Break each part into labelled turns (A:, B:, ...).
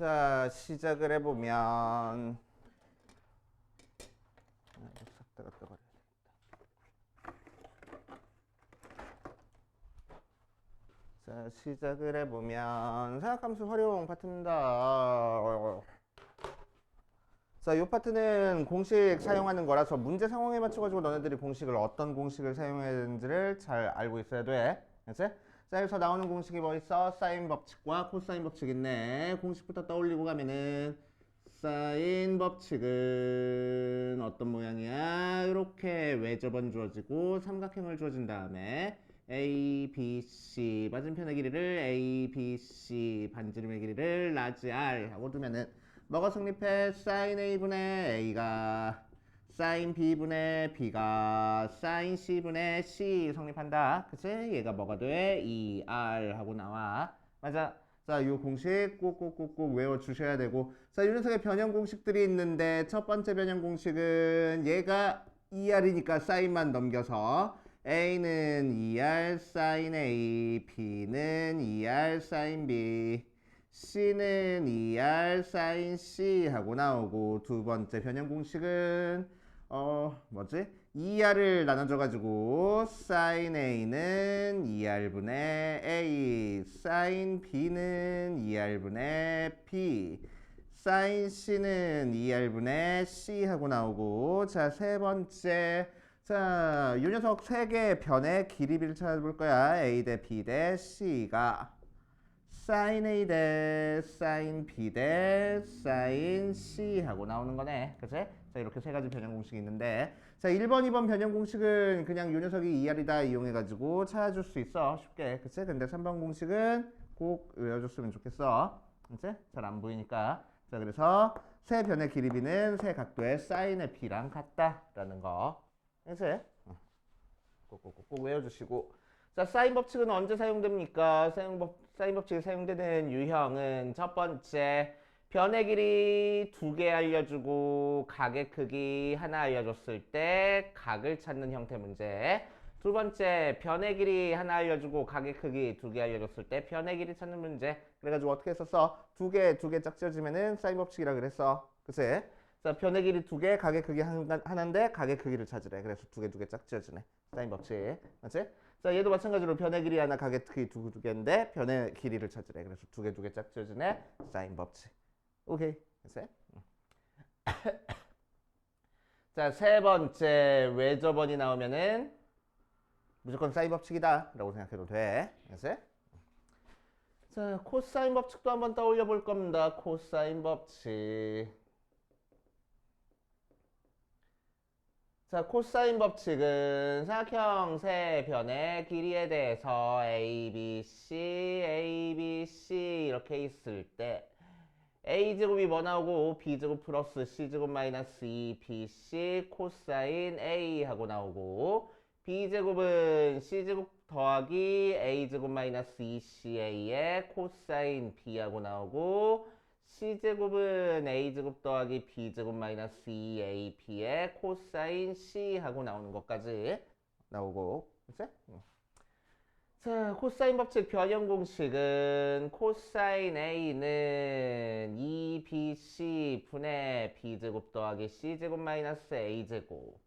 A: 자, 시작을 해보면 싹 다 갖다 버려야 되겠다. 자, 시작을 해보면 사역함수 활용 파트입니다. 자, 이 파트는 공식 사용하는 거라서 문제 상황에 맞춰가지고 너네들이 어떤 공식을 사용해야 되는지를 잘 알고 있어야 돼. 알지? 자, 여기서 나오는 공식이 뭐 있어? 사인 법칙과 코사인 법칙 있네. 공식부터 떠올리고 가면은 사인 법칙은 어떤 모양이야? 이렇게 외접은 주어지고 삼각형을 주어진 다음에 A, B, C 맞은편의 길이를 A, B, C 반지름의 길이를 라지 R 하고 두면은 뭐가 성립해? 사인 A분의 A가 사인 B분의 B가 사인 C분의 C 성립한다. 그치? 얘가 뭐가 돼? 2R 하고 나와. 맞아. 자, 이 공식 꼭꼭꼭꼭 외워주셔야 되고. 자, 이 녀석의 변형 공식들이 있는데 첫 번째 변형 공식은 얘가 2R이니까 사인만 넘겨서 A는 2R 사인 A, B는 2R 사인 B, C는 2R 사인 C 하고 나오고, 두 번째 변형 공식은 뭐지? 2R을 나눠줘가지고 사인 A는 2R분의 A, 사인 B는 2R분의 B, 사인 C는 2R분의 C 하고 나오고, 자, 세 번째, 자, 이 녀석 세 개의 변의 길이비를 찾아볼 거야. A 대 B 대 C가 사인 A 대 사인 B 대 사인 C 하고 나오는 거네. 그치? 자, 이렇게 세 가지 변형 공식이 있는데, 자, 1번, 2번 변형 공식은 그냥 요 녀석이 2R이다 이용해가지고 찾아줄 수 있어. 쉽게. 그치? 근데 3번 공식은 꼭 외워줬으면 좋겠어. 그치? 잘 안 보이니까. 자, 그래서 세 변의 길이비는 세 각도의 사인의 B랑 같다라는 거. 그치? 꼭꼭꼭 외워주시고. 자, 사인 법칙은 언제 사용됩니까? 사인 법칙이 사용되는 유형은 첫 번째, 변의 길이 2개 알려주고 각의 크기 하나 알려줬을 때 각을 찾는 형태 문제. 두 번째, 변의 길이 하나 알려주고 각의 크기 2개 알려줬을 때 변의 길이 찾는 문제. 그래가지고 어떻게 했었어? 두 개 짝 지어지면은 사인 법칙이라 그랬어. 그치? 자, 변의 길이 2개, 각의 크기 하나인데 각의 크기를 찾으래. 그래서 두 개 짝 지어지네. 사인 법칙. 맞지? 자, 얘도 마찬가지로 변의 길이 하나, 각의 크기 두 개인데 변의 길이를 찾으래. 그래서 두 개 짝 지어지네. 사인 법칙. 오케이. 됐어요? 자, 세 번째 외접원이 나오면은 무조건 사인 법칙이다 라고 생각해도 돼. 됐어요? 자, 코사인 법칙도 한번 떠올려 볼 겁니다. 코사인 법칙. 자, 코사인 법칙은 사각형 세 변의 길이에 대해서 A, B, C, A, B, C 이렇게 있을 때 A제곱이 뭐 나오고 B제곱 플러스 C제곱 마이너스 2BC 코사인 A 하고 나오고, B제곱은 C제곱 더하기 A제곱 마이너스 2CA의 코사인 B 하고 나오고, C제곱은 A제곱 더하기 B제곱 마이너스 2AB의 코사인 C 하고 나오는 것까지 나오고, 그치? 자, 코사인 법칙 변형 공식은 코사인 A는 2BC 분의 B제곱 더하기 C제곱 마이너스 A제곱,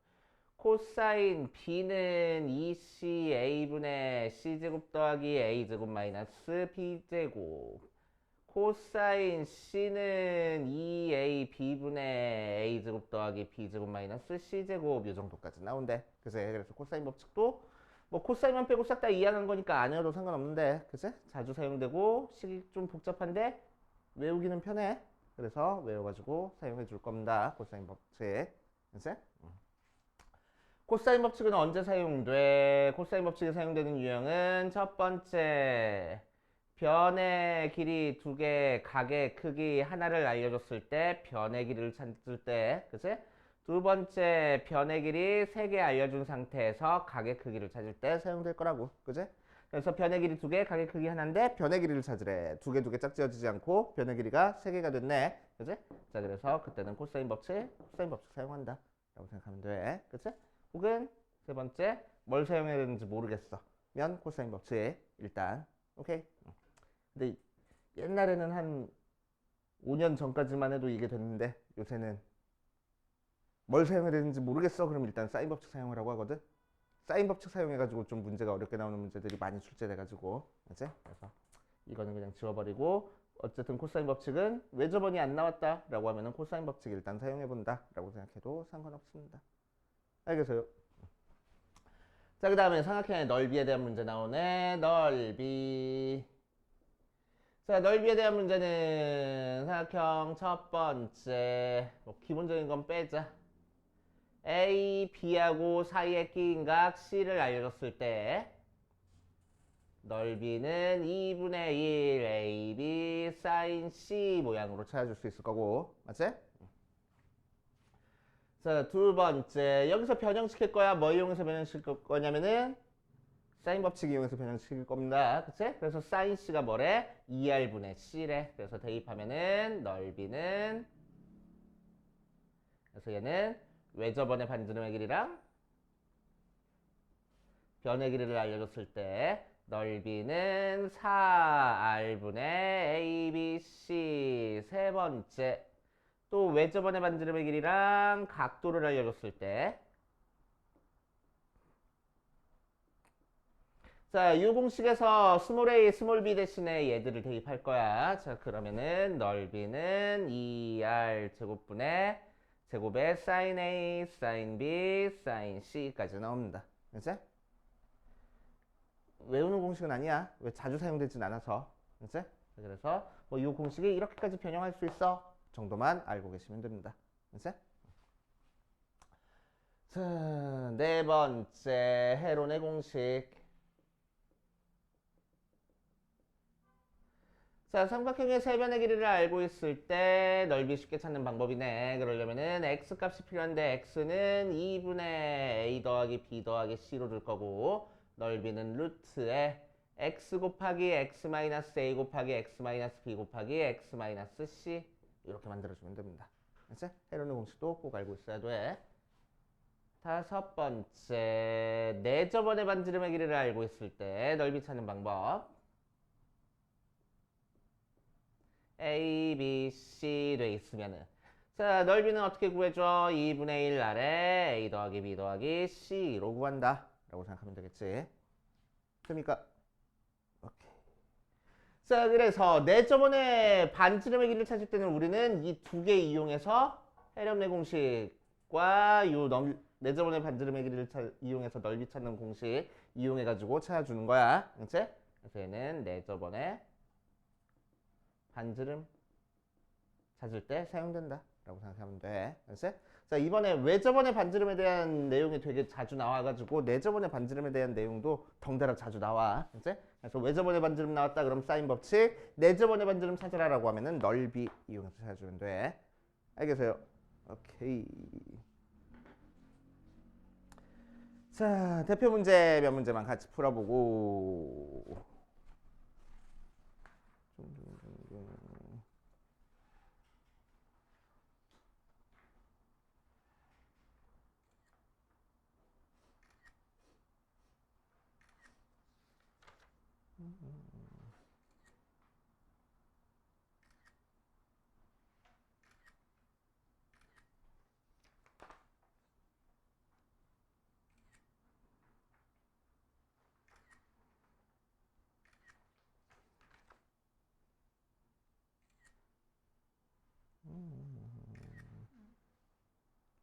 A: 코사인 B는 2CA분의 C제곱 더하기 A제곱 마이너스 B제곱, 코사인 C는 2AB분의 A제곱 더하기 B제곱 마이너스 C제곱 요 정도까지 나온대. 그래서 코사인 법칙도 뭐 코사인만 빼고 싹 다 이해하는 거니까 안 외워도 상관없는데, 그치? 자주 사용되고 식이 좀 복잡한데 외우기는 편해. 그래서 외워가지고 사용해 줄 겁니다. 코사인 법칙. 그치? 코사인 법칙은 언제 사용돼? 코사인 법칙이 사용되는 유형은 첫 번째, 변의 길이 2개, 각의 크기 하나를 알려줬을 때 변의 길이를 찾을 때, 그치? 두 번째, 변의 길이 3개 알려준 상태에서 각의 크기를 찾을 때 사용될 거라고. 그지? 그래서 변의 길이 2개, 각의 크기 하나인데 변의 길이를 찾으래. 2개 짝 지어지지 않고 변의 길이가 3개가 됐네. 그지? 자, 그래서 그때는 코사인 법칙 사용한다 라고 생각하면 돼. 그치? 혹은 세 번째, 뭘 사용해야 되는지 모르겠어 면 코사인 법칙 일단. 오케이? 근데 옛날에는 한 5년 전까지만 해도 이게 됐는데 요새는 뭘 사용해야 되는지 모르겠어. 그럼 일단 사인 법칙 사용하라고 하거든. 사인 법칙 사용해가지고 좀 문제가 어렵게 나오는 문제들이 많이 출제돼가지고 이제 그래서 이거는 그냥 지워버리고 어쨌든 코사인 법칙은 외접원이 안 나왔다라고 하면은 코사인 법칙 일단 사용해본다라고 생각해도 상관없습니다. 알겠어요? 자, 그 다음에 삼각형의 넓이에 대한 문제 나오네. 넓이. 자, 넓이에 대한 문제는 삼각형 첫 번째 뭐 기본적인 건 빼자. A, B하고 사이에 끼인 각 C를 알려줬을 때 넓이는 2분의 1 AB sin C 모양으로 찾아줄 수 있을 거고 맞지? 자, 두 번째 여기서 변형시킬 거야. 뭐 이용해서 변형시킬 거냐면은 사인 법칙 이용해서 변형시킬 겁니다. 그치? 그래서 sin C가 뭐래? 2R분의 C래. 그래서 대입하면은 넓이는 그래서 얘는 외접원의 반지름의 길이랑 변의 길이를 알려줬을 때 넓이는 4R분의 ABC 세 번째 또 외접원의 반지름의 길이랑 각도를 알려줬을 때 자, 이 공식에서 스몰 a, 스몰 b 대신에 얘들을 대입할 거야. 자, 그러면은 넓이는 2R 제곱분의 제곱의 sin a, sin b, sin c까지 나옵니다. 그치? 외우는 공식은 아니야. 왜 자주 사용되진 않아서. 그치? 그래서 뭐 이 공식이 이렇게까지 변형할 수 있어 정도만 알고 계시면 됩니다. 그치? 자, 네 번째 헤론의 공식. 자, 삼각형의 세변의 길이를 알고 있을 때 넓이 쉽게 찾는 방법이네. 그러려면은 x 값이 필요한데 x는 2분의 a 더하기 b 더하기 c로 줄 거고 넓이는 루트에 x 곱하기 x 마이너스 a 곱하기 x 마이너스 b 곱하기 x 마이너스 c 이렇게 만들어주면 됩니다. 알았지? 헤론의 공식도 꼭 알고 있어야 돼. 다섯 번째, 내저번의 반지름의 길이를 알고 있을 때 넓이 찾는 방법. A, B, C 돼 있으면은 자, 넓이는 어떻게 구해줘? 2분의 1 아래 A 더하기 B 더하기 C로 구한다 라고 생각하면 되겠지. 그러니까 오케이. 자, 그래서 내저번의 반지름의 길이를 찾을 때는 우리는 이 두 개 이용해서 해렴내 공식과 요 내저번의 반지름의 길이를 이용해서 넓이 찾는 공식 이용해가지고 찾아주는 거야. 그치? 그래서 얘는 내저번의 반지름 찾을 때 사용된다 라고 생각하면 돼. 알았지? 자, 이번에 외접원의 반지름에 대한 내용이 되게 자주 나와가지고 내접원의 반지름에 대한 내용도 덩달아 자주 나와. 알았지? 그래서 외접원의 반지름 나왔다 그럼 사인 법칙, 내접원의 반지름 찾으라라고 하면은 넓이 이용해서 찾아주면 돼. 알겠어요? 오케이. 자, 대표 문제 몇 문제만 같이 풀어보고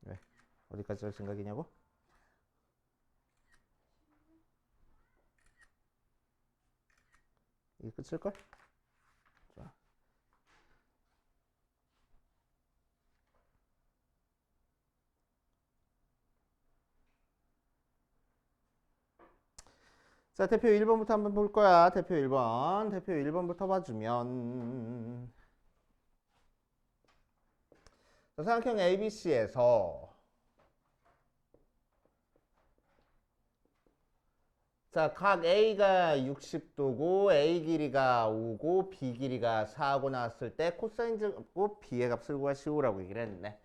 A: 왜? 어디까지 할 생각이냐고? 이게 끝일걸? 자. 자, 대표 1번부터 한번 볼 거야. 대표 1번. 대표 1번부터 봐주면 자, 삼각형 ABC에서 자, 각 A가 60도고 A 길이가 5고 B 길이가 4고 나왔을 때 코사인 제곱 B의 값을 구하시오라고 얘기를 했네.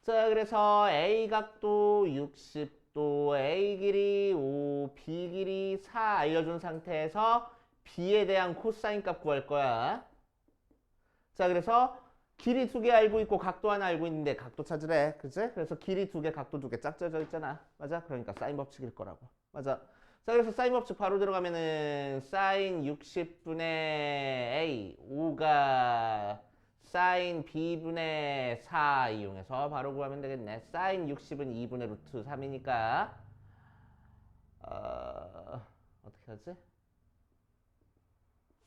A: 자, 그래서 A 각도 60도, A 길이 5, B 길이 4 알려준 상태에서 B에 대한 코사인 값 구할 거야. 자, 그래서 길이 2개 알고 있고 각도 하나 알고 있는데 각도 찾으래. 그치? 그래서 길이 2개, 각도 2개 짝 져져 있잖아. 맞아? 그러니까 사인 법칙일 거라고. 맞아. 자, 그래서 사인 법칙 바로 들어가면은 사인 60분의 A 5가 사인 B분의 4 이용해서 바로 구하면 되겠네. 사인 60은 2분의 루트 3이니까 어떻게 하지?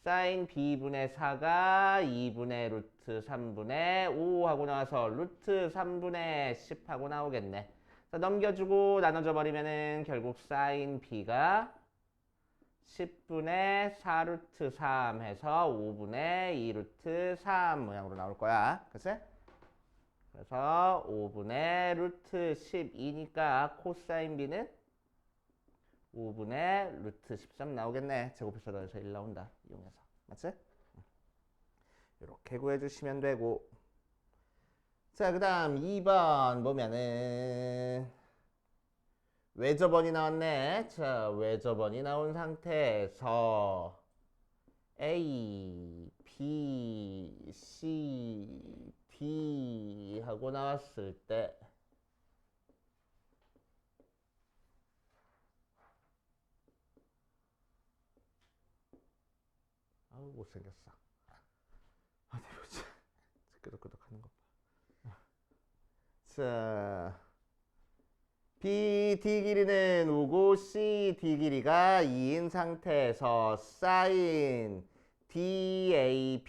A: 사인 B분의 4가 2분의 루트 3분의 5 하고 나와서 루트 3분의 10 하고 나오겠네. 자, 넘겨주고 나눠줘 버리면은 결국 사인 B가 10분의 4 루트 3 해서 5분의 2 루트 3 모양으로 나올 거야. 그치? 그래서 5분의 루트 12니까 코사인 B는 5분의 루트 13 나오겠네. 제곱해서 더해서 1 나온다. 이용해서. 맞지? 이렇게 구해주시면 되고. 자, 그 다음 2번 보면은 외접원이 나왔네. 자, 외접원이 나온 상태에서 A, B, C, D 하고 나왔을 때 아우 못생겼어. 어디 보자. 끄덕끄덕 하는 거 봐. 자, B, D 길이는 5고 C, D 길이가 2인 상태에서 사인 DAB가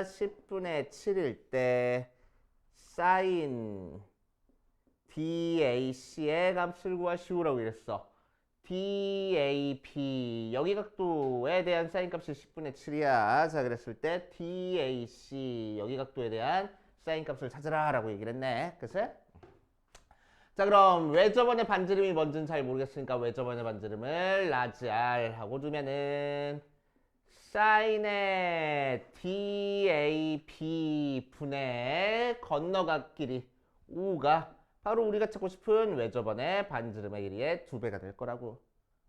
A: 10분의 7일 때 사인 DAC의 값을 구하시오라고 이랬어. DAP 여기 각도에 대한 사인 값이 10분의 7이야. 자, 그랬을 때 DAC 여기 각도에 대한 사인 값을 찾으라 라고 얘기를 했네. 그치? 자, 그럼 외접원의 반지름이 뭔지는 잘 모르겠으니까 외접원의 반지름을 라지 R 하고 두면은 사인의 DAP 분의 건너각 길이 5가 바로 우리가 찾고 싶은 외접원의 반지름의 길이의 2배가 될 거라고.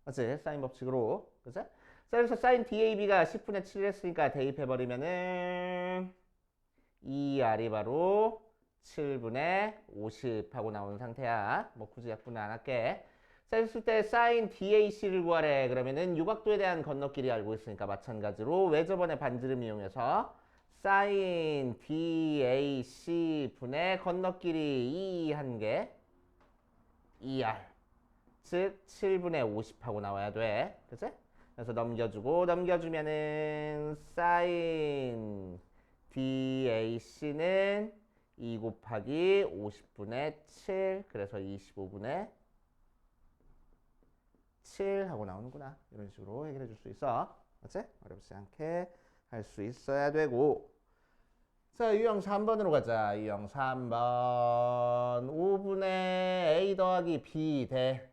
A: 맞지? 사인 법칙으로. 그치? 자, 그래서 사인 DAB가 10분의 7을 했으니까 대입해버리면은 2R이 바로 7분의 50 하고 나오는 상태야. 뭐 굳이 약분은 안 할게. 자, 했을 때 사인 DAC를 구하래. 그러면은 유각도에 대한 건너길이 알고 있으니까 마찬가지로 외접원의 반지름 이용해서 사인 DAC 분의 건너길이 2 한 개 2R 즉 7분의 50 하고 나와야 돼. 그치? 그래서 넘겨주고 넘겨주면은 사인 DAC는 2 곱하기 50분의 7 그래서 25분의 7 하고 나오는구나. 이런 식으로 해결해 줄 수 있어. 맞지? 어렵지 않게 할 수 있어야 되고. 자, 유형 3번으로 가자. 유형 3번 5분의 A 더하기 B 대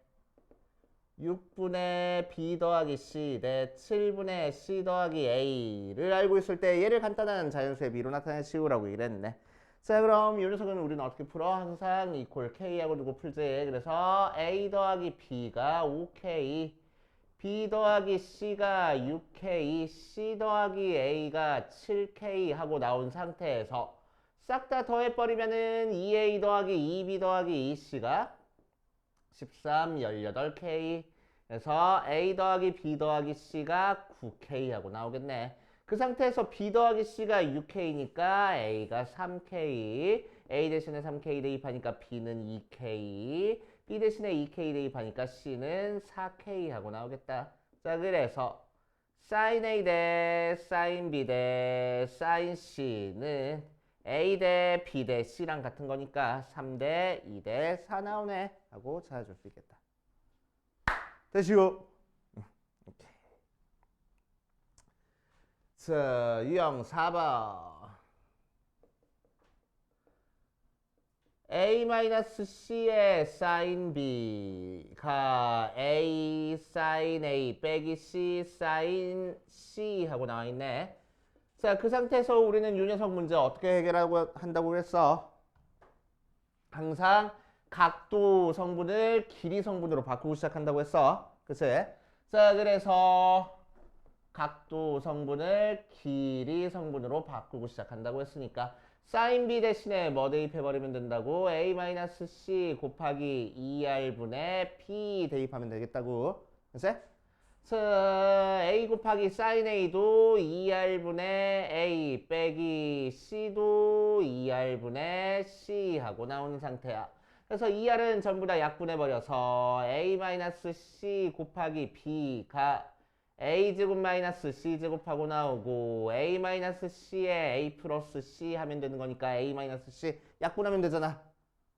A: 6분의 B 더하기 C 대 7분의 C 더하기 A를 알고 있을 때 얘를 간단한 자연수의 B로 나타내시오라고 이랬네. 자, 그럼 이 녀석은 우리는 어떻게 풀어? 항상 이퀄 K하고 두고 풀지. 그래서 A 더하기 B가 5K, B 더하기 C가 6K, C 더하기 A가 7K 하고 나온 상태에서 싹 다 더해버리면은 2A 더하기 2B 더하기 2C가 13, 18K 그래서 A 더하기 B 더하기 C가 9K 하고 나오겠네. 그 상태에서 B 더하기 C가 6K니까 A가 3K A 대신에 3K 대입하니까 B는 2K B 대신에 2K 대입하니까 C는 4K 하고 나오겠다. 자, 그래서 sin A 대 sin B 대 sin C는 A 대 B 대 C랑 같은 거니까 3대 2 대 4 나오네 하고 찾아줄 수 있겠다. 되시고. 자, 유형 4번 A-C의 sin B가 A sin A 빼기 C sin C 하고 나와 있네. 자, 그 상태에서 우리는 이 녀석 문제 어떻게 해결하고 한다고 그랬어? 항상 각도 성분을 길이 성분으로 바꾸고 시작한다고 했어. 그치? 자, 그래서 각도 성분을 길이 성분으로 바꾸고 시작한다고 했으니까 sin b 대신에 뭐 대입해버리면 된다고? a-c 곱하기 2r분의 p 대입하면 되겠다고. 그치? a 곱하기 sin a도 2r분의 a 빼기 c도 2r분의 c 하고 나오는 상태야. 그래서 2r은 전부 다 약분해버려서 a-c 곱하기 b가 a제곱 마이너스 c제곱하고 나오고 a-c에 a 플러스 c 하면 되는 거니까 a-c 약분하면 되잖아.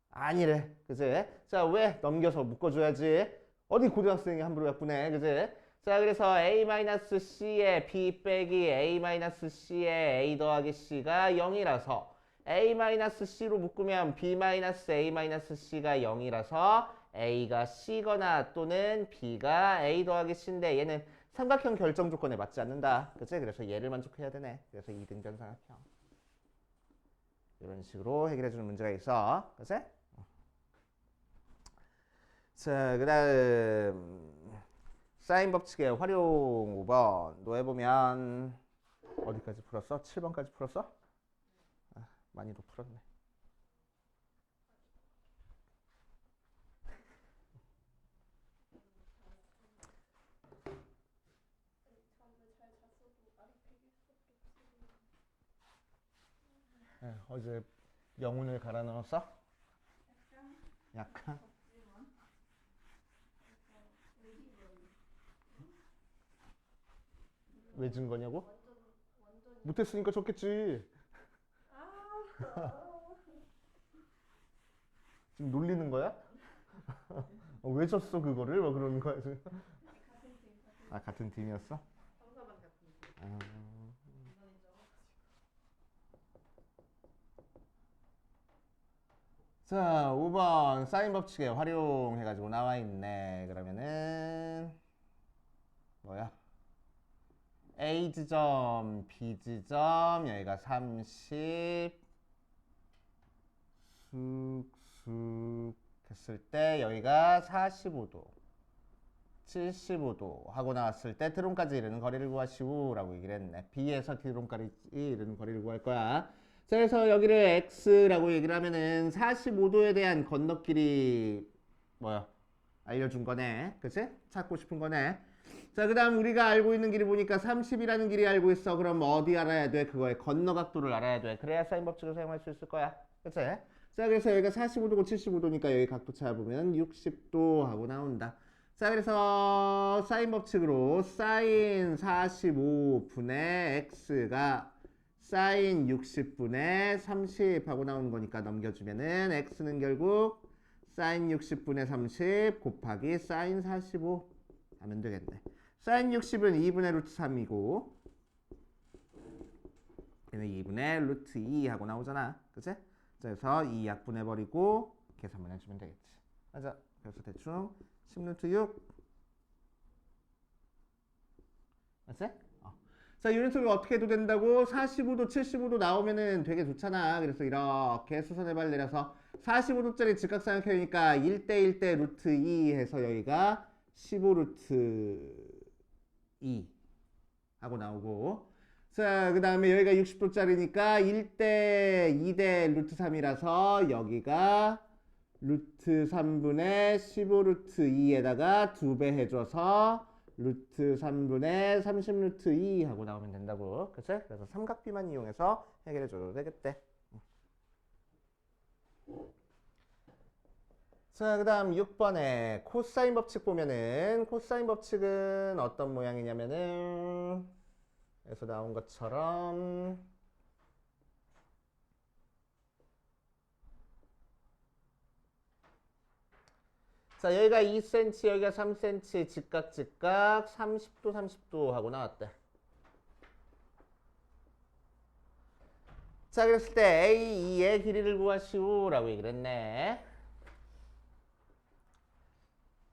A: 아니래. 그지? 자, 왜? 넘겨서 묶어줘야지. 어디 고등학생이 함부로 약분해. 그지? 자, 그래서 a-c에 b 빼기 a-c에 a 더하기 c가 0이라서 a-c로 묶으면 b-a-c가 0이라서 a가 c거나 또는 b가 a 더하기 c인데 얘는 삼각형 결정 조건에 맞지 않는다. 그치? 그래서 얘를 만족해야 되네. 그래서 이등변 삼각형. 이런 식으로 해결해주는 문제가 있어. 그치? 자, 그 다음 사인 법칙의 활용 5번 노해보면 어디까지 풀었어? 7번까지 풀었어? 아, 많이도 풀었네. 네, 어제 영혼을 갈아 넣었어? 약간? 왜 진 거냐고? 못했으니까 졌겠지. 지금 놀리는 거야? 왜 졌어 그거를? 뭐 그러는 거야 지금? 아, 같은 팀이었어? 아. 자, 5번 사인 법칙에 활용해가지고 나와 있네. 그러면은 뭐야? A 지점, B 지점, 여기가 30 쑥쑥 했을 때 여기가 45도, 75도 하고 나왔을 때 드론까지 이르는 거리를 구하시오 라고 얘기를 했네. B에서 드론까지 이르는 거리를 구할 거야. 자, 그래서 여기를 X라고 얘기를 하면은 45도에 대한 건너길이 뭐야? 알려준 거네. 그치? 찾고 싶은 거네. 자, 그 다음 우리가 알고 있는 길이 보니까 30이라는 길이 알고 있어. 그럼 어디 알아야 돼? 그거의 건너 각도를 알아야 돼. 그래야 사인 법칙을 사용할 수 있을 거야. 그치? 자, 그래서 여기가 45도고 75도니까 여기 각도 찾아보면 60도 하고 나온다. 자, 그래서 사인 법칙으로 사인 45분의 x가 사인 60분의 30 하고 나오는 거니까 넘겨주면은 x는 결국 사인 60분의 30 곱하기 사인 45 하면 되겠네. 사인 60은 2분의 루트 3이고 얘는 2분의 루트 2 하고 나오잖아. 그치? 그래서 2 약분해버리고 계산만 해주면 되겠지. 맞아. 그래서 대충 10루트 6 맞지? 자, 유닛수를 어떻게 해도 된다고? 45도, 75도 나오면은 되게 좋잖아. 그래서 이렇게 수선해발 내려서 45도짜리 직각삼각형이니까 1대 1대 루트 2 해서 여기가 15루트 2 하고 나오고, 자, 그 다음에 여기가 60도짜리니까 1대 2대 루트 3이라서 여기가 루트 3분의 15루트 2에다가 2배 해줘서 루트 3분의 30루트 2 하고 나오면 된다고. 그치? 그래서 삼각비만 이용해서 해결해줘도 되겠대. 자, 그 다음 6번에 코사인 법칙 보면은 코사인 법칙은 어떤 모양이냐면은 여기서 나온 것처럼 자, 여기가 2cm, 여기가 3cm, 직각, 직각, 30도, 30도 하고 나왔대. 자, 그랬을 때 A2의 길이를 구하시오 라고 얘기를 했네.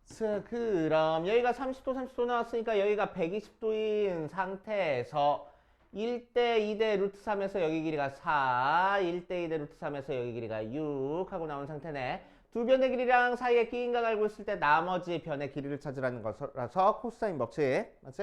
A: 자, 그럼 여기가 30도, 30도 나왔으니까 여기가 120도인 상태에서 1대 2대 루트 3에서 여기 길이가 4, 1대 2대 루트 3에서 여기 길이가 6 하고 나온 상태네. 두 변의 길이랑 사이에 끼인 각 알고 있을 때 나머지 변의 길이를 찾으라는 것이라서 코사인 법칙. 맞지?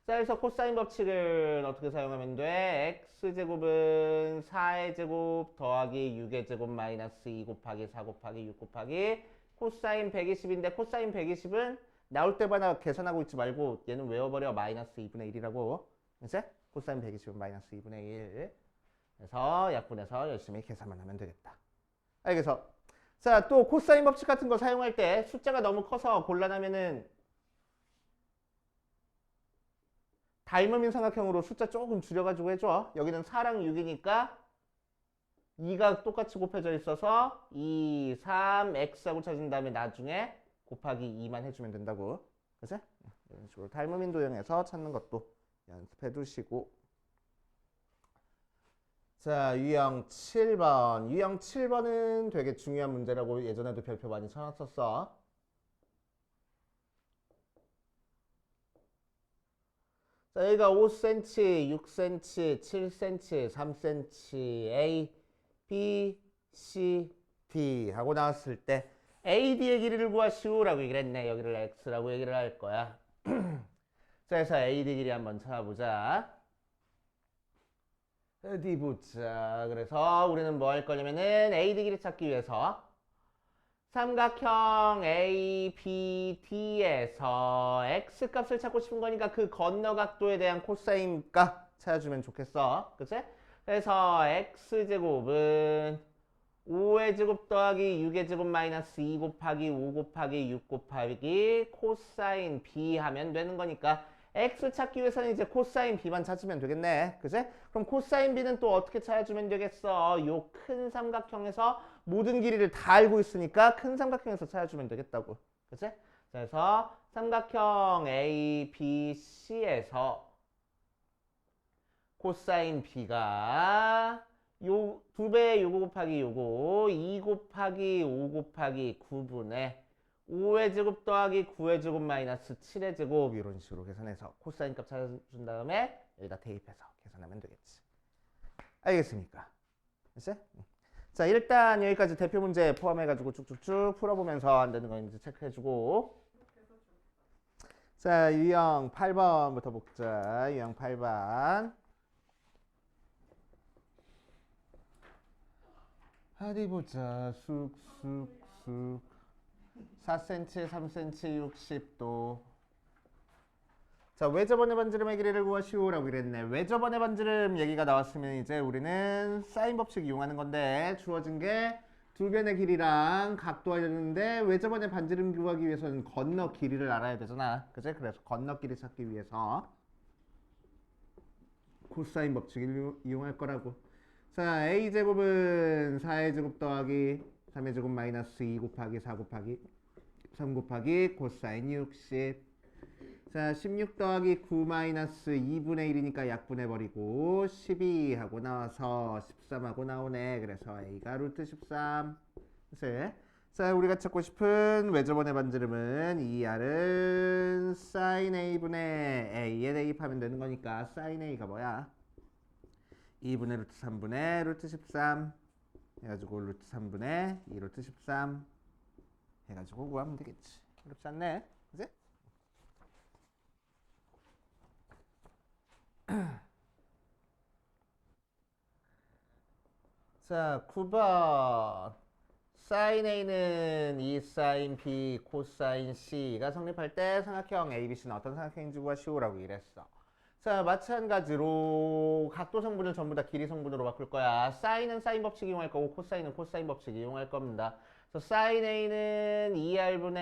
A: 자, 그래서 코사인 법칙을 어떻게 사용하면 돼? x제곱은 4의 제곱 더하기 6의 제곱 마이너스 2 곱하기 4 곱하기 6 곱하기 코사인 120인데 코사인 120은 나올 때마다 계산하고 있지 말고 얘는 외워버려. 마이너스 2분의 1이라고. 이제 코사인 120은 마이너스 2분의 1. 그래서 약분해서 열심히 계산만 하면 되겠다. 알겠어? 자, 또 코사인 법칙 같은 거 사용할 때 숫자가 너무 커서 곤란하면은 닮음인 삼각형으로 숫자 조금 줄여가지고 해줘. 여기는 4랑 6이니까 2가 똑같이 곱해져 있어서 2, 3, x하고 찾은 다음에 나중에 곱하기 2만 해주면 된다고. 그치? 이런 식으로 닮음인 도형에서 찾는 것도 연습해 두시고. 자, 유형 7번. 유형 7번은 되게 중요한 문제라고 예전에도 별표 많이 쳐놨었어. 자, 여기가 5cm, 6cm, 7cm, 3cm, A, B, C, D 하고 나왔을 때 AD의 길이를 구하시오라고 얘기를 했네. 여기를 X라고 얘기를 할 거야. 자, 그래서 AD 길이 한번 찾아보자. 어디 보자. 그래서 우리는 뭐 할 거냐면은 AD 길이 찾기 위해서 삼각형 ABD에서 X값을 찾고 싶은 거니까 그 건너각도에 대한 코사인 값 찾아주면 좋겠어. 그치? 그래서 X제곱은 5의 제곱 더하기 6의 제곱 마이너스 2 곱하기 5 곱하기 6 곱하기 코사인 B 하면 되는 거니까 X 찾기 위해서는 이제 코사인 B만 찾으면 되겠네. 그치? 그럼 코사인 B는 또 어떻게 찾아주면 되겠어? 요 큰 삼각형에서 모든 길이를 다 알고 있으니까 큰 삼각형에서 찾아주면 되겠다고. 그치? 그래서 삼각형 ABC에서 코사인 B가 요 2배 요거 곱하기 요거 2 곱하기 5 곱하기 9분의 5의 제곱 더하기 9의 제곱 마이너스 7의 제곱 이런 식으로 계산해서 코사인 값 찾아준 다음에 여기다 대입해서 계산하면 되겠지. 알겠습니까? 됐어요? 자, 일단 여기까지 대표 문제 포함해가지고 쭉쭉쭉 풀어보면서 안 되는 거 이제 체크해주고. 자, 유형 8번부터 보자. 유형 8번. 어디 보자. 쑥쑥쑥. 4cm, 3cm, 60도. 자, 왜 저번에 반지름의 길이를 구하시오라고 이랬네. 왜 저번에 반지름 얘기가 나왔으면 이제 우리는 사인 법칙 이용하는 건데 주어진 게 두 변의 길이랑 각도 알려줬는데 왜 저번에 반지름 구하기 위해서는 건너 길이를 알아야 되잖아. 그치? 그래서 건너 길이 찾기 위해서 코사인 법칙을 이용할 거라고. 자, a제곱은 4의 제곱 더하기 3의 제곱 마이너스 2 곱하기 4 곱하기 3 곱하기 코사인 60. 자, 16 더하기 9 마이너스 2분의 1이니까 약분해버리고 12 하고 나와서 13 하고 나오네. 그래서 A가 루트 13. 그치? 자, 우리가 찾고 싶은 왜 저번에 반지름은 2R은 sin A분의 A에 대입하면 되는 거니까 sin A가 뭐야? 2분의 루트 3분의 루트 13 해가지고 루트 3분의 2 루트 13 해가지고 구하면 되겠지. 어렵지 않네. 그치? 자, 9번. sin A는 2 sin B, 코사인 C가 성립할 때 삼각형 ABC는 어떤 삼각형인지 구하시오라고 이랬어. 자, 마찬가지로 각도 성분을 전부 다 길이 성분으로 바꿀 거야. sin은 sin 법칙 이용할 거고 코사인은 코사인 법칙 이용할 겁니다. 그래서 sin A는 2R분의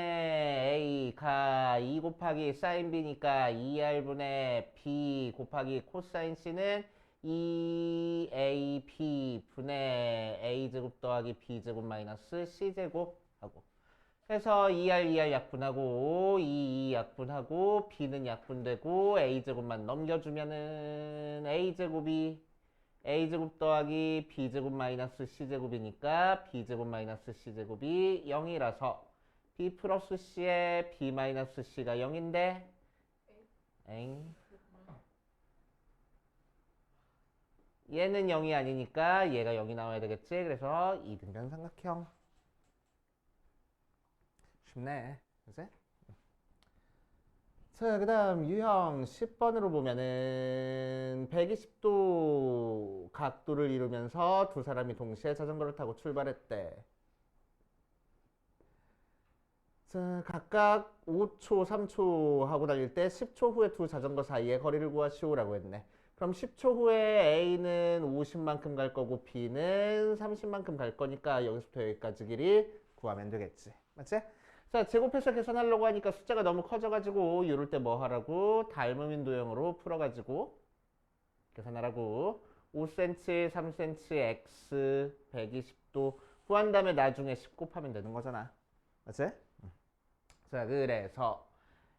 A: A가 2 곱하기 sin B니까 2R분의 B 곱하기 코사인 C는 2AB 분의 A제곱 더하기 B제곱 마이너스 C제곱 하고 해서 2R 약분하고 2 약분하고 B는 약분되고 A제곱만 넘겨주면은 A제곱 더하기 B제곱 마이너스 C제곱이니까 B제곱 마이너스 C제곱이 0이라서 B 플러스 C에 B 마이너스 C가 0인데 얘는 0이 아니니까 얘가 0이 나와야 되겠지. 그래서 이등변 삼각형. 쉽네. 그치? 자, 그 다음 유형 10번으로 보면은 120도 각도를 이루면서 두 사람이 동시에 자전거를 타고 출발했대. 자, 각각 5초, 3초 하고 달릴 때 10초 후에 두 자전거 사이의 거리를 구하시오라고 했네. 그럼 10초 후에 A는 50만큼 갈 거고 B는 30만큼 갈 거니까 여기서부터 여기까지 길이 구하면 되겠지. 맞지? 자, 제곱해서 계산하려고 하니까 숫자가 너무 커져가지고 이럴 때 뭐 하라고? 닮음 인도형으로 풀어가지고 계산하라고. 5cm, 3cm, x 120도 구한 다음에 나중에 10 곱하면 되는 거잖아. 맞지? 자, 그래서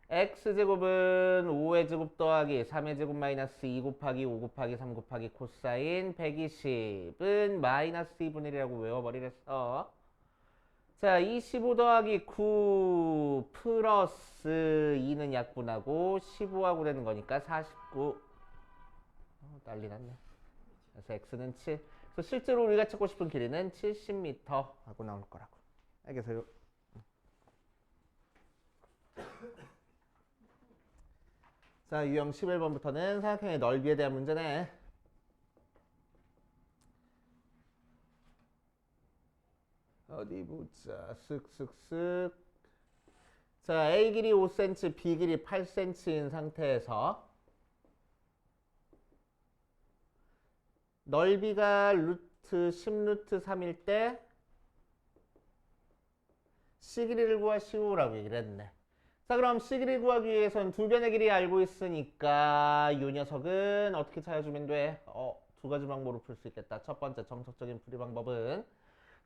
A: x제곱은 5의 제곱 더하기 3의 제곱 마이너스 2 곱하기 5 곱하기 3 곱하기 코사인 120은 마이너스 2분의 1이라고 외워버리랬어. 자, 25 더하기 9 플러스 2는 약분하고 15하고 되는 거니까 49. 난리 났네. 그래서 x는 7. 그래서 실제로 우리가 찾고 싶은 길이는 70m 하고 나올 거라고. 알겠어요? 자, 유형 11번부터는 삼각형의 넓이에 대한 문제네. 어디 보자. 쓱쓱쓱. 자, A 길이 5cm, B 길이 8cm인 상태에서 넓이가 루트 10 루트 3일 때 C 길이를 구하시오라고 얘기를 했네. 자, 그럼 C 길이 구하기 위해서는 두 변의 길이 알고 있으니까 이 녀석은 어떻게 찾아주면 돼? 두 가지 방법으로 풀 수 있겠다. 첫 번째 정석적인 풀이 방법은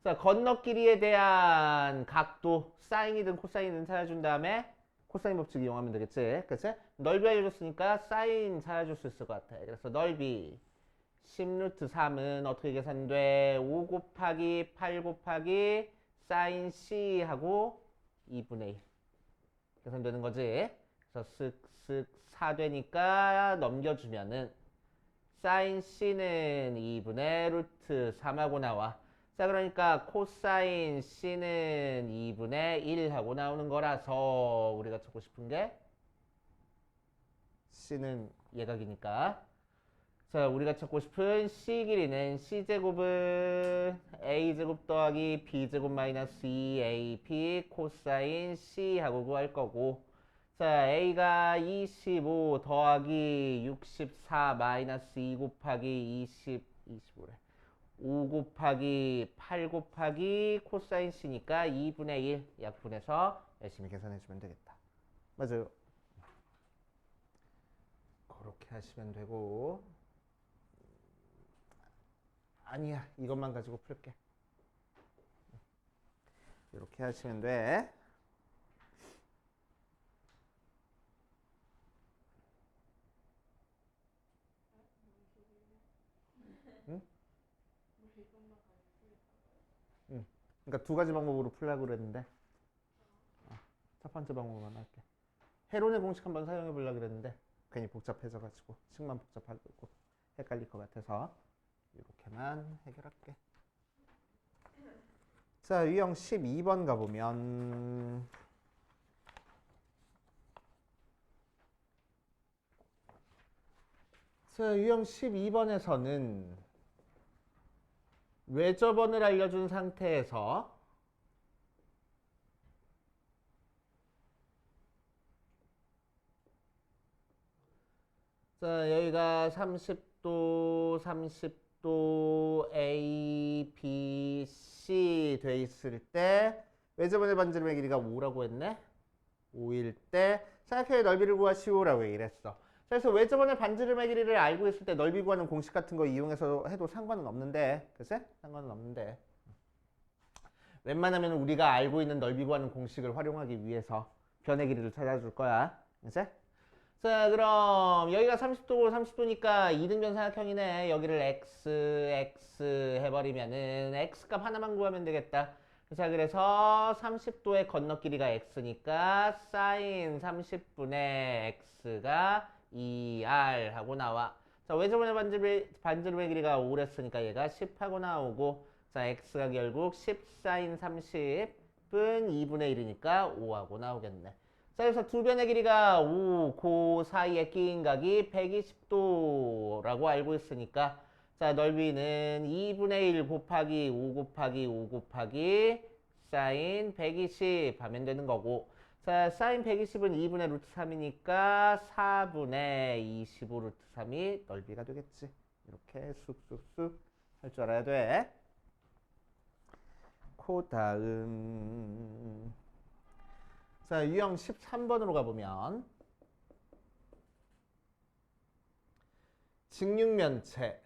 A: 자, 건너길이에 대한 각도 사인이든 코사인이든 찾아준 다음에 코사인 법칙 이용하면 되겠지. 그치? 넓이 알려줬으니까 사인 찾아줄 수 있을 것 같아. 그래서 넓이 10 루트 3은 어떻게 계산돼? 5 곱하기 8 곱하기 사인 C 하고 2분의 1 계산되는 거지. 그래서 쓱쓱 4 되니까 넘겨주면은 사인 C는 2분의 루트 3하고 나와. 자, 그러니까 코사인 C는 2분의 1 하고 나오는 거라서 우리가 찾고 싶은 게 C는 예각이니까. 자, 우리가 찾고 싶은 C 길이는 C제곱은 A제곱 더하기 B제곱 마이너스 2AP 코사인 C 하고 구할 거고, 자, A가 25 더하기 64 마이너스 2 곱하기 25래. 5 곱하기 8 곱하기 코사인 C니까 2분의 1 약분해서 열심히 계산해주면 되겠다. 맞아요. 그렇게 하시면 되고, 아니야, 이것만 가지고 풀게. 이렇게 하시면 돼. 응? 응. 그러니까 두 가지 방법으로 풀려고 그랬는데 첫 번째 방법만 할게. 헤론의 공식 한번 사용해 보려고 그랬는데 괜히 복잡해져가지고 식만 복잡하고 헷갈릴 것 같아서 이렇게만 해결할게. 자, 유형 12번 가보면 자, 유형 12번에서는 외접원을 알려준 상태에서 자, 여기가 30도, 30도 A, B, C 돼 있을 때 외접원의 반지름의 길이가 5라고 했네. 5일 때 삼각형의 넓이를 구하시오라고 얘기를 했어. 그래서 외접원의 반지름의 길이를 알고 있을 때 넓이 구하는 공식 같은 거 이용해서 해도 상관은 없는데, 그치? 상관은 없는데 웬만하면 우리가 알고 있는 넓이 구하는 공식을 활용하기 위해서 변의 길이를 찾아줄 거야. 그치? 자, 그럼 여기가 30도고 30도니까 이등변 삼각형이네. 여기를 x 해버리면은 x값 하나만 구하면 되겠다. 자, 그래서 30도의 건너길이가 x니까 사인 30분의 x가 2r 하고 나와. 자, 외접원의 반지름의 길이가 5랬으니까 얘가 10 하고 나오고, 자, x가 결국 10 사인 30은 2분의 1이니까 5 하고 나오겠네. 자, 그래서 두 변의 길이가 5, 그 사이에 끼인 각이 120도라고 알고 있으니까 자, 넓이는 2분의 1 곱하기 5 곱하기 5 곱하기 사인 120 하면 되는 거고 자, 사인 120은 2분의 루트 3이니까 4분의 25 루트 3이 넓이가 되겠지. 이렇게 쑥쑥쑥 할 줄 알아야 돼. 그 다음 자, 유형 13번으로 가보면 직육면체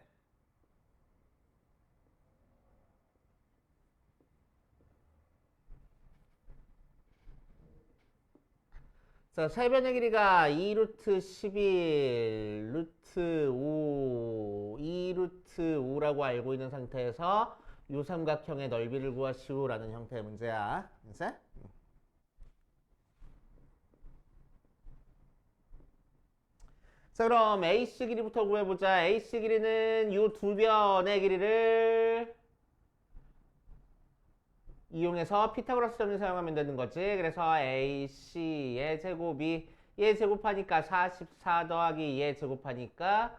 A: 자, 세변의 길이가 2루트 11 루트 5 2루트 5라고 알고 있는 상태에서 요 삼각형의 넓이를 구하시오라는 형태의 문제야. 이제 자, 그럼 AC 길이부터 구해보자. AC 길이는 요 두 변의 길이를 이용해서 피타고라스 정리 사용하면 되는 거지. 그래서 AC의 제곱이 얘 제곱하니까 44 더하기 얘 제곱하니까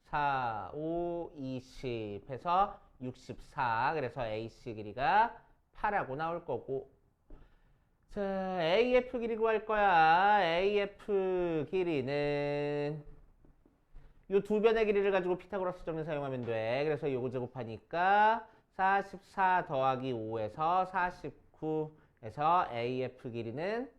A: 4, 5, 20 해서 64. 그래서 AC 길이가 8하고 나올 거고. 자, AF 길이 구할 거야. AF 길이는 요 두 변의 길이를 가지고 피타고라스 정리 사용하면 돼. 그래서 요거 제곱하니까 44 더하기 5에서 49에서 AF 길이는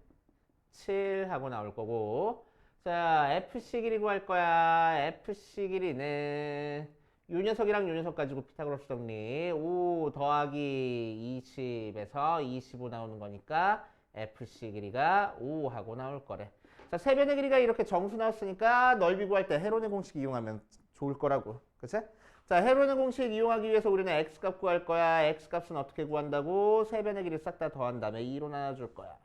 A: 7 하고 나올 거고 자, FC 길이 구할 거야. FC 길이는 요 녀석이랑 요 녀석 가지고 피타고라스 정리 5 더하기 20에서 25 나오는 거니까 FC 길이가 5 하고 나올 거래. 자, 세 변의 길이가 이렇게 정수 나왔으니까 넓이 구할 때 헤론의 공식 이용하면 좋을 거라고. 그치? 자, 헤론의 공식 이용하기 위해서 우리는 x값 구할 거야. x값은 어떻게 구한다고? 세 변의 길이 싹 다 더한 다음에 2로 나눠줄 거야.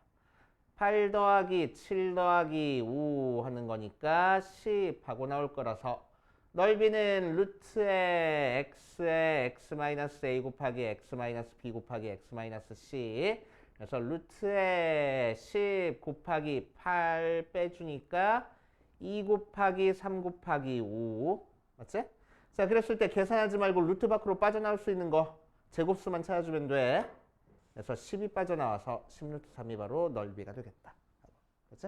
A: 8 더하기 7 더하기 5 하는 거니까 10 하고 나올 거라서 넓이는 루트의 x의 x-a 곱하기 x-b 곱하기 x-c 그래서 루트의 10 곱하기 8 빼주니까 2 곱하기 3 곱하기 5 맞지? 자, 그랬을 때 계산하지 말고 루트 밖으로 빠져나올 수 있는 거 제곱수만 찾아주면 돼. 그래서 10이 빠져나와서 10루트 3이 바로 넓이가 되겠다. 그치?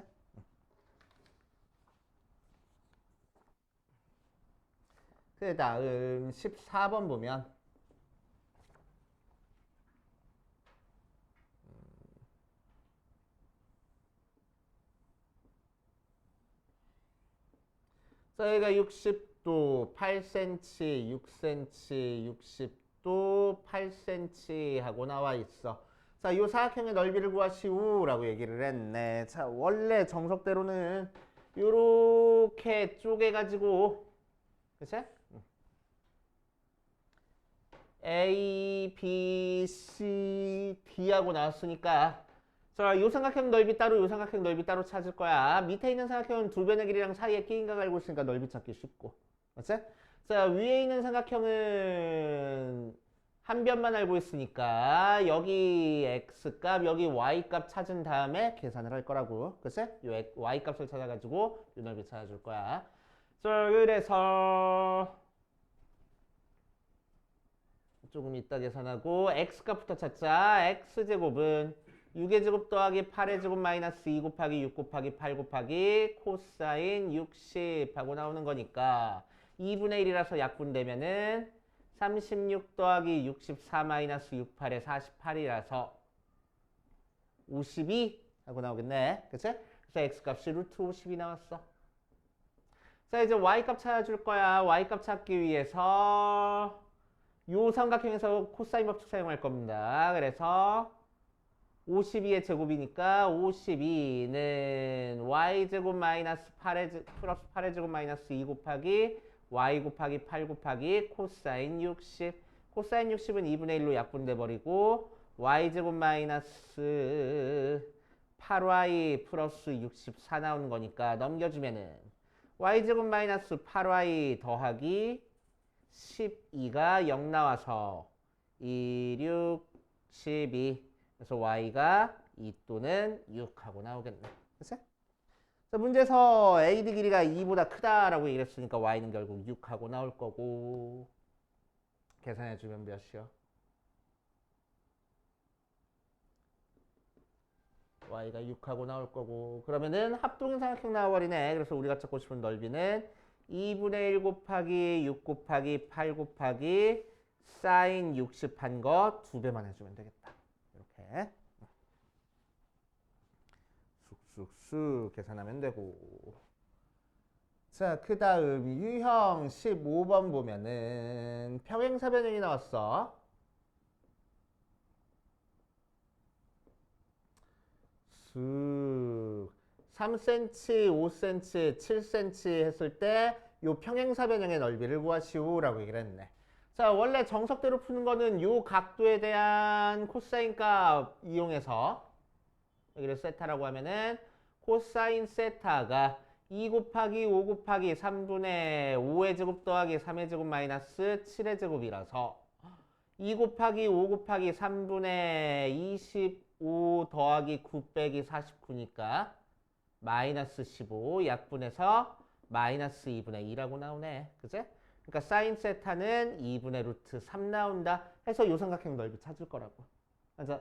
A: 그 다음 14번 보면 자, 여기가 60도 8cm, 6cm, 60도 8cm 하고 나와 있어. 자, 요 사각형의 넓이를 구하시오라고 얘기를 했네. 자, 원래 정석대로는 요렇게 쪼개가지고 그치? A, B, C, D 하고 나왔으니까 자, 요 삼각형 넓이 따로 요 삼각형 넓이 따로 찾을 거야. 밑에 있는 삼각형은 두 변의 길이랑 사이에 끼인 각 알고 있으니까 넓이 찾기 쉽고 맞지? 자, 위에 있는 삼각형은 한 변만 알고 있으니까 여기 x값 여기 y값 찾은 다음에 계산을 할 거라고. 그치? 요 y값을 찾아가지고 요 넓이 찾아줄 거야. 자, 그래서 조금 이따 계산하고 x값부터 찾자. x제곱은 6의 제곱 더하기 8의 제곱 마이너스 2 곱하기 6 곱하기 8 곱하기 코사인 60 하고 나오는 거니까 2분의 1이라서 약분되면은 36 더하기 64 마이너스 68에 48이라서 52 하고 나오겠네. 그치? 그래서 x값이 루트 50이 나왔어. 자, 이제 y값 찾아줄 거야. y값 찾기 위해서 요 삼각형에서 코사인 법칙 사용할 겁니다. 그래서 52의 제곱이니까 52는 y제곱 마이너스 8의 플러스 8의 제곱 마이너스 2 곱하기 y 곱하기 8 곱하기 코사인 60 코사인 60은 2분의 1로 약분돼 버리고 y제곱 마이너스 8y 플러스 64 나오는 거니까 넘겨주면은 y제곱 마이너스 8y 더하기 12가 0 나와서 2, 6, 12 그래서 y가 2 또는 6 하고 나오겠네. 그치? 자, 문제에서 AD 길이가 2보다 크다라고 얘기를 했으니까 Y는 결국 6하고 나올 거고 계산해주면 몇이요? Y가 6하고 나올 거고 그러면은 합동인 삼각형 나와버리네. 그래서 우리가 찾고 싶은 넓이는 2분의 1 곱하기 6 곱하기 8 곱하기 사인 60 한 거 2배만 해주면 되겠다. 이렇게 쑥쑥쑥 계산하면 되고 자, 그 다음 유형 15번 보면은 평행사 변형이 나왔어. 쑥 3cm, 5cm, 7cm 했을 때 요 평행사 변형의 넓이를 구하시오라고 얘기를 했네. 자, 원래 정석대로 푸는 거는 요 각도에 대한 코사인 값 이용해서 여기를 세타라고 하면은 코사인 세타가 2 곱하기 5 곱하기 3분의 5의 제곱 더하기 3의 제곱 마이너스 7의 제곱이라서 2 곱하기 5 곱하기 3분의 25 더하기 9 빼기 49니까 마이너스 15 약분해서 마이너스 2분의 2라고 나오네. 그제? 그러니까 사인 세타는 2분의 루트 3 나온다 해서 요 삼각형 넓이 찾을 거라고. 맞아?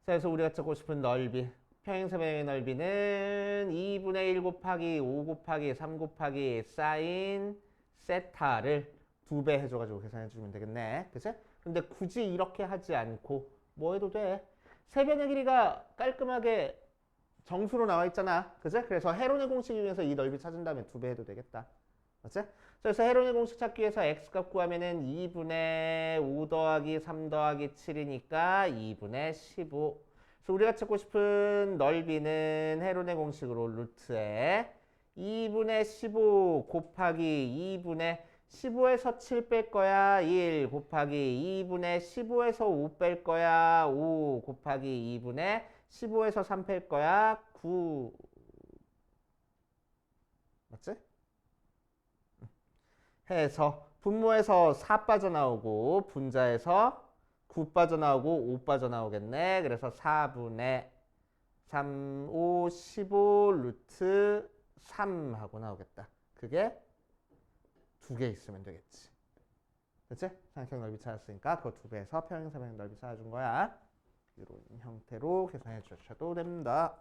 A: 그래서 우리가 찾고 싶은 넓이 평행사 변형의 넓이는 2분의 1 곱하기 5 곱하기 3 곱하기 사인 세타를 2배 해줘가지고 계산해주면 되겠네. 그치? 근데 굳이 이렇게 하지 않고 뭐 해도 돼. 세변의 길이가 깔끔하게 정수로 나와 있잖아. 그치? 그래서 헤론의 공식 이용해서 이 넓이 찾은 다음에 2배 해도 되겠다. 맞지? 그래서 헤론의 공식 찾기 위해서 x값 구하면은 2분의 5 더하기 3 더하기 7이니까 2분의 15. 그래서 우리가 찾고 싶은 넓이는 헤론의 공식으로 루트에 2분의 15 곱하기 2분의 15에서 7 뺄 거야 1 곱하기 2분의 15에서 5 뺄 거야 5 곱하기 2분의 15에서 3 뺄 거야 9. 맞지? 해서 분모에서 4 빠져나오고 분자에서 9 빠져나오고 5 빠져나오겠네. 그래서 4분의 3, 5, 15 루트 3 하고 나오겠다. 그게 2개 있으면 되겠지. 그치? 삼각형 넓이 찾았으니까 그거 2배에서 평행사 변형 넓이 찾아준 거야. 이런 형태로 계산해 주셔도 됩니다.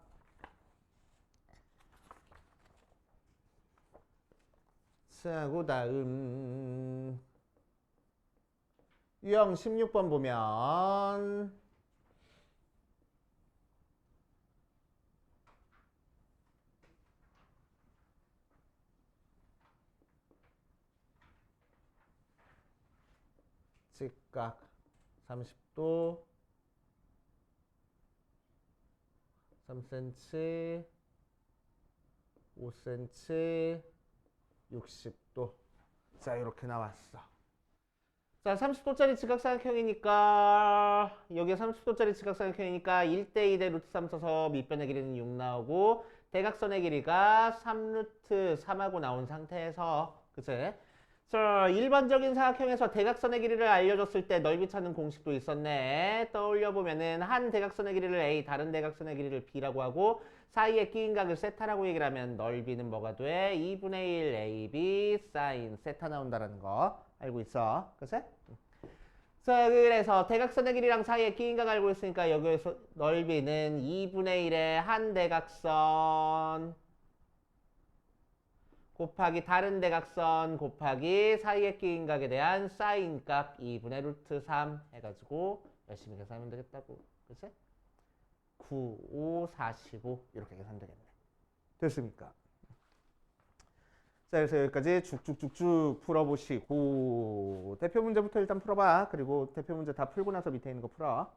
A: 자, 그 다음 유형 16번 보면 직각 30도 3cm 5cm 60도. 자, 이렇게 나왔어. 자, 30도짜리 직각삼각형이니까 여기에 30도짜리 직각삼각형이니까 1대2대 루트 3 써서 밑변의 길이는 6 나오고 대각선의 길이가 3 루트 3하고 나온 상태에서 그치? 자, 일반적인 사각형에서 대각선의 길이를 알려줬을 때 넓이 찾는 공식도 있었네. 떠올려보면은 한 대각선의 길이를 A, 다른 대각선의 길이를 B라고 하고 사이에 끼인 각을 세타라고 얘기를 하면 넓이는 뭐가 돼? 2분의 1 AB 사인 세타 나온다라는 거 알고 있어. 그치? 자, 그래서 대각선의 길이랑 사이에 끼인 각 알고 있으니까 여기에서 넓이는 2분의 1의 한 대각선 곱하기 다른 대각선 곱하기 사이에 끼인 각에 대한 사인 값 2분의 루트 3 해가지고 열심히 계산하면 되겠다고. 그치? 9, 5, 45 이렇게 계산되겠네. 됐습니까? 자, 그래서 여기까지 쭉쭉쭉쭉 풀어보시고 대표 문제부터 일단 풀어봐. 그리고 대표 문제 다 풀고 나서 밑에 있는 거 풀어.